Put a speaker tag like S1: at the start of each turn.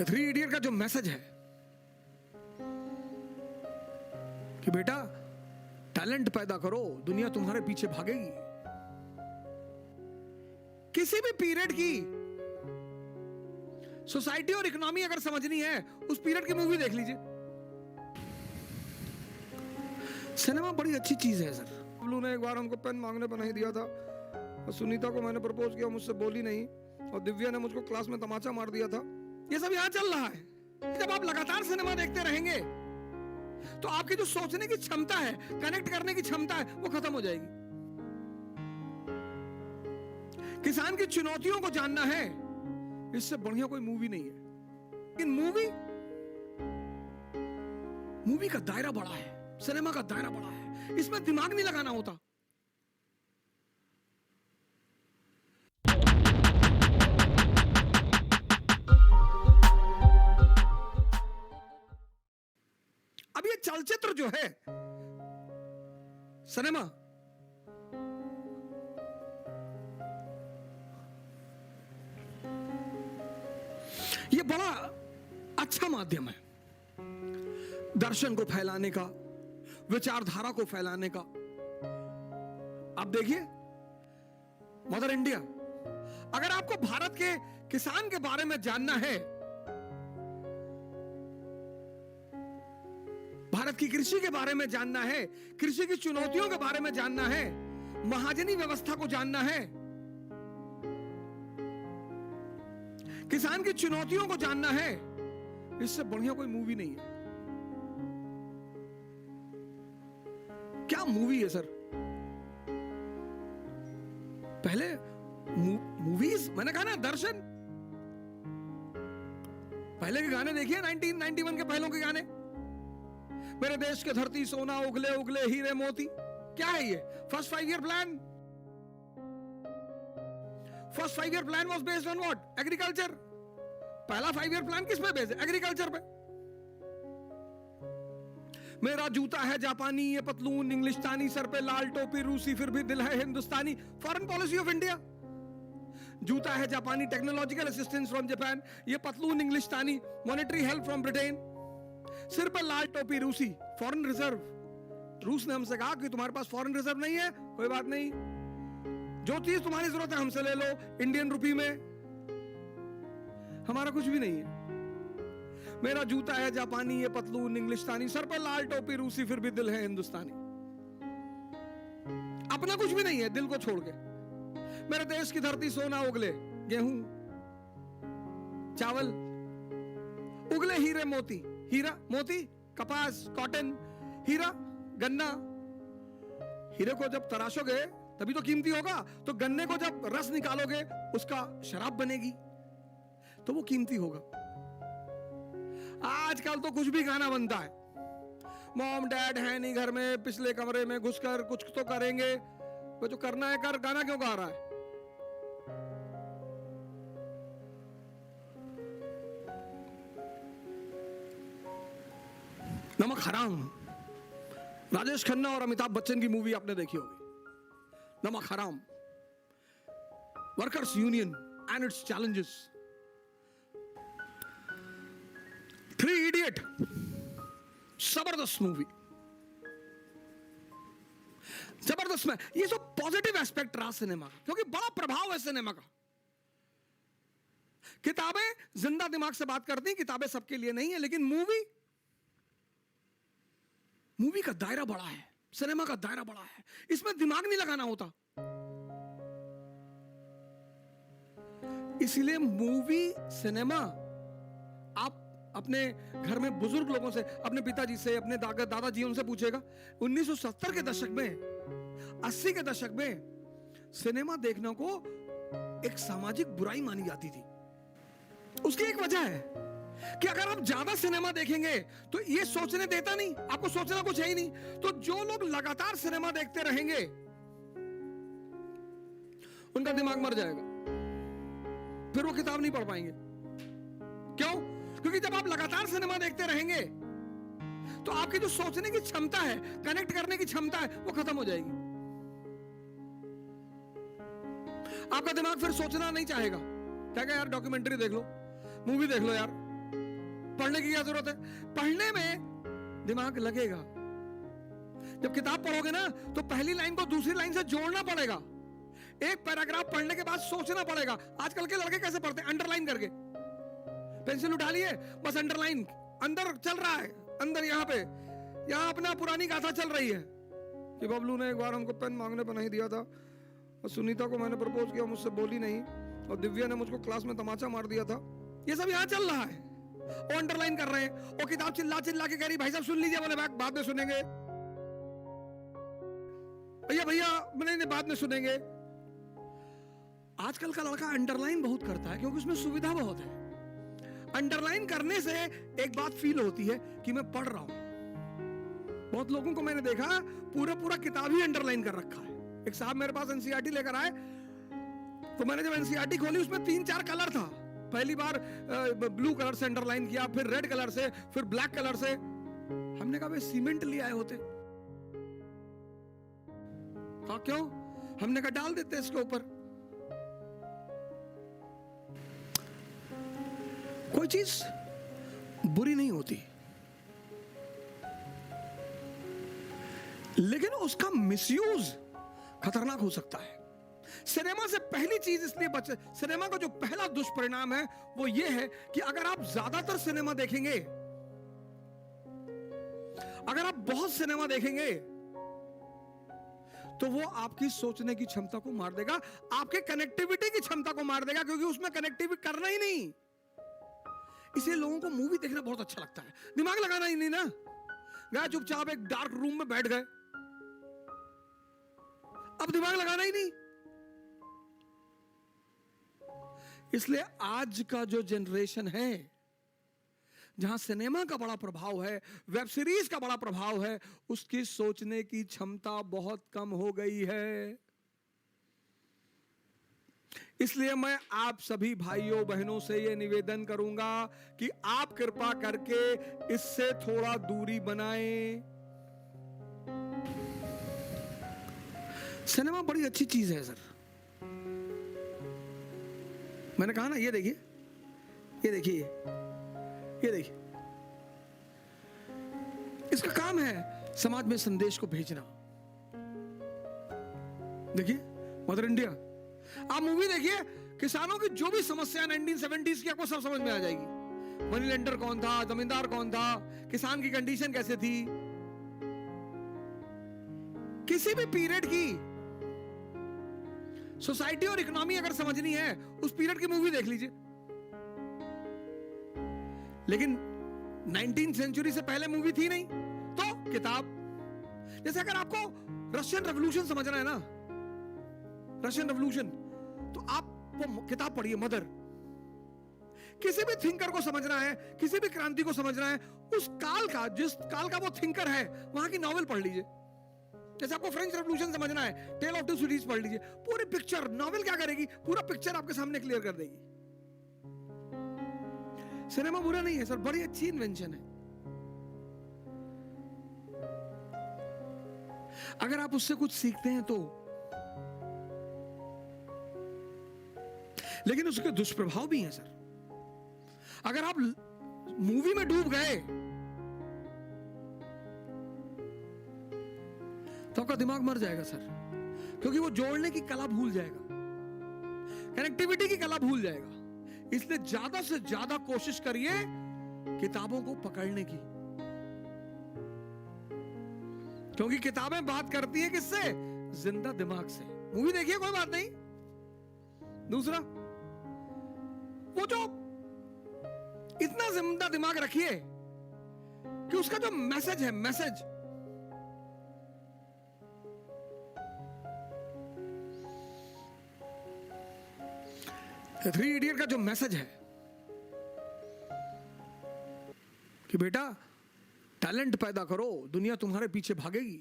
S1: Three idiot का जो message है कि बेटा टैलेंट पैदा करो, दुनिया तुम्हारे पीछे भागेगी। किसी भी पीरियड की सोसाइटी और इकोनॉमी अगर समझनी है, उस पीरियड की मूवी देख लीजिए। सिनेमा बड़ी अच्छी चीज है सर। बबलू ने एक बार हमको पेन मांगने पर नहीं दिया था, और सुनीता को मैंने प्रपोज किया, मुझसे बोली नहीं, और दिव्या ने मुझको क्लास में तमाचा मार दिया था। ये सब यहां चल रहा है। जब आप लगातार सिनेमा देखते रहेंगे तो आपकी जो सोचने की क्षमता है, कनेक्ट करने की क्षमता है, वो खत्म हो जाएगी। किसान की चुनौतियों को जानना है, इससे बढ़िया कोई मूवी नहीं है। लेकिन मूवी का दायरा बड़ा है, सिनेमा का दायरा बड़ा है, इसमें दिमाग नहीं लगाना होता। अब ये चलचित्र जो है, सिनेमा, ये बड़ा अच्छा माध्यम है दर्शन को फैलाने का, विचारधारा को फैलाने का। आप देखिए मदर इंडिया, अगर आपको भारत के किसान के बारे में जानना है, भारत की कृषि के बारे में जानना है, कृषि की चुनौतियों के बारे में जानना है, महाजनी व्यवस्था को जानना है, किसान की चुनौतियों को जानना है, इससे बढ़िया कोई मूवी नहीं है। क्या मूवी है सर। पहले मूवीज, मैंने कहा ना, दर्शन। पहले के गाने देखिए, 1991 के पहलों के गाने। मेरे देश के धरती सोना उगले उगले हीरे मोती। क्या है ये? First 5 year plan. First 5 year plan was based on what? Agriculture. पहला 5 ईयर प्लान किस पे बेस्ड है? एग्रीकल्चर पे। मेरा जूता है जापानी, ये पतलून इंग्लिशतानी, सर पे लाल टोपी रूसी, फिर भी दिल है Hindustani. Foreign policy of India. जूता है जापानी, टेक्नोलॉजिकल असिस्टेंस फ्रॉम जापान, ये पतलून इंग्लिशतानी, मॉनेटरी हेल्प फ्रॉम ब्रिटेन, सिर पर लाल टोपी रूसी, फॉरेन रिजर्व। रूस ने हमसे कहा कि तुम्हारे पास फॉरेन रिजर्व नहीं है, कोई बात नहीं, जो चीज तुम्हारी जरूरत है हमसे ले लो, इंडियन रुपी में। हमारा कुछ भी नहीं है। मेरा जूता है जापानी, ये पतलून इंग्लिशतानी, सर पर लाल टोपी रूसी, फिर भी दिल है हिंदुस्तानी। अपना कुछ भी नहीं है, दिल को छोड़ के। मेरे देश की धरती सोना उगले, गेहूं, चावल, उगले हीरे मोती, हीरा मोती, कपास, कॉटन, हीरा, गन्ना। हीरे को जब तराशोगे तभी तो कीमती होगा। तो गन्ने को जब रस निकालोगे, उसका शराब बनेगी, तो वो कीमती होगा। आजकल तो कुछ भी गाना बनता है। मॉम डैड है नहीं घर में, पिछले कमरे में घुसकर कुछ तो करेंगे। वो जो करना है कर, गाना क्यों गा रहा है? नमक हराम, राजेश खन्ना और अमिताभ बच्चन की मूवी आपने देखी होगी, नमक हराम। Workers union and it's challenges. Three idiot, जबरदस्त मूवी, जबरदस्त। में ये सब पॉजिटिव एस्पेक्ट रहा सिनेमा का, क्योंकि बड़ा प्रभाव है सिनेमा का। किताबें जिंदा दिमाग से बात करती हैं, किताबें सबके लिए नहीं है, लेकिन मूवी का दायरा बड़ा है, सिनेमा का दायरा बड़ा है, इसमें दिमाग नहीं लगाना होता। इसलिए मूवी, सिनेमा, आप अपने घर में बुजुर्ग लोगों से, अपने पिताजी से, अपने दादाजी, उनसे पूछेगा, 1970 के दशक में, 80 के दशक में सिनेमा देखने को एक सामाजिक बुराई मानी जाती थी। उसकी एक वजह है कि अगर आप ज्यादा सिनेमा देखेंगे तो ये सोचने देता नहीं, आपको सोचना कुछ है ही नहीं। तो जो लोग लगातार सिनेमा देखते रहेंगे, उनका दिमाग मर जाएगा, फिर वो किताब नहीं पढ़ पाएंगे। क्यों? क्योंकि जब आप लगातार सिनेमा देखते रहेंगे तो आपकी जो सोचने की क्षमता है, कनेक्ट करने की क्षमता है, वो खत्म हो जाएगी। आपका दिमाग फिर सोचना नहीं चाहेगा। क्या यार, डॉक्यूमेंट्री देख लो, मूवी देख लो यार, पढ़ने की क्या जरूरत है? पढ़ने में दिमाग लगेगा। जब किताब पढ़ोगे ना तो पहली लाइन को दूसरी लाइन से जोड़ना पड़ेगा। एक पैराग्राफ पढ़ने के बाद सोचना पड़ेगा। आजकल के लड़के कैसे पढ़ते हैं? अंडरलाइन करके, पेंसिल उठा लिए, बस अंडरलाइन, अंदर चल रहा है, अंदर यहाँ अपना पुरानी गाथा चल रही है कि बबलू ने एक बार हमको पेन मांगने पर नहीं दिया था, और सुनीता को मैंने प्रपोज किया, मुझसे बोली नहीं, और दिव्या ने मुझको क्लास में तमाचा मार दिया था। ये सब यहाँ चल रहा है, वो अंडरलाइन कर रहे हैं। वो किताब चिल्ला चिल्ला के कह रही भाई साहब सुन लीजिए, बोले बाद में सुनेंगे, भैया नहीं बाद में सुनेंगे। आजकल का लड़का अंडरलाइन बहुत करता है क्योंकि उसमें सुविधा बहुत है। अंडरलाइन करने से एक बात फील होती है कि मैं पढ़ रहा हूं। बहुत लोगों को मैंने देखा पूरा किताब ही अंडरलाइन कर रखा है। एक साहब मेरे पास एनसीईआरटी लेकर आए, तो मैंने जब एनसीईआरटी खोली उसमें 3-4 कलर था। पहली बार ब्लू कलर से अंडरलाइन किया, फिर रेड कलर से, फिर ब्लैक कलर से। हमने कहा भाई सीमेंट ले आए होते। कहा क्यों? हमने कहा डाल देते इसके ऊपर। कोई चीज बुरी नहीं होती, लेकिन उसका मिसयूज खतरनाक हो सकता है। सिनेमा से पहली चीज इसलिए बचे, सिनेमा का जो पहला दुष्परिणाम है वो ये है कि अगर आप ज्यादातर सिनेमा देखेंगे, अगर आप बहुत सिनेमा देखेंगे, तो वो आपकी सोचने की क्षमता को मार देगा, आपके कनेक्टिविटी की क्षमता को मार देगा, क्योंकि उसमें कनेक्टिविटी करना ही नहीं। इसलिए लोगों को मूवी देखना बहुत अच्छा लगता है, दिमाग लगाना ही नहीं ना। गए चुपचाप एक डार्क रूम में बैठ गए, अब दिमाग लगाना ही नहीं। इसलिए आज का जो जनरेशन है, जहां सिनेमा का बड़ा प्रभाव है, वेब सीरीज का बड़ा प्रभाव है, उसकी सोचने की क्षमता बहुत कम हो गई है। इसलिए मैं आप सभी भाइयों बहनों से यह निवेदन करूंगा कि आप कृपा करके इससे थोड़ा दूरी बनाएं। सिनेमा बड़ी अच्छी चीज है सर। मैंने कहा ना, ये देखिए, ये देखिए, ये देखिए, इसका काम है समाज में संदेश को भेजना। देखिए मदर इंडिया, आप मूवी देखिए, किसानों की जो भी समस्या 1970s की आपको सब समझ में आ जाएगी। मनी लेंडर कौन था, जमींदार कौन था, किसान की कंडीशन कैसे थी। किसी भी पीरियड की सोसाइटी और इकोनॉमी अगर समझनी है, उस पीरियड की मूवी देख लीजिए। लेकिन 19th सेंचुरी से पहले मूवी थी नहीं, तो किताब। जैसे अगर आपको रशियन रेवोल्यूशन समझना है ना, रशियन रेवोल्यूशन, तो आप वो किताब पढ़िए, मदर। किसी भी थिंकर को समझना है, किसी भी क्रांति को समझना है, उस काल का, जिस काल का वो थिंकर है, वहां की नॉवेल पढ़ लीजिए। जैसे आपको फ्रेंच रेवोल्यूशन समझना है, टेल ऑफ टू सिटीज पढ़ लीजिए। पूरी पिक्चर, नॉवेल क्या करेगी, पूरा पिक्चर आपके सामने क्लियर कर देगी। सिनेमा बुरा नहीं है सर, बड़ी अच्छी इन्वेंशन है। अगर आप उससे कुछ सीखते हैं तो। लेकिन उसके दुष्प्रभाव भी हैं सर। अगर आप मूवी में डूब गए तो आपका दिमाग मर जाएगा सर, क्योंकि वो जोड़ने की कला भूल जाएगा, कनेक्टिविटी की कला भूल जाएगा। इसलिए ज्यादा से ज्यादा कोशिश करिए किताबों को पकड़ने की, क्योंकि किताबें बात करती हैं किससे? जिंदा दिमाग से। मूवी देखिए, कोई बात नहीं। दूसरा, वो जो इतना जिंदा दिमाग रखिए कि उसका जो मैसेज है, मैसेज, थ्री इडियट का जो मैसेज है कि बेटा टैलेंट पैदा करो, दुनिया तुम्हारे पीछे भागेगी।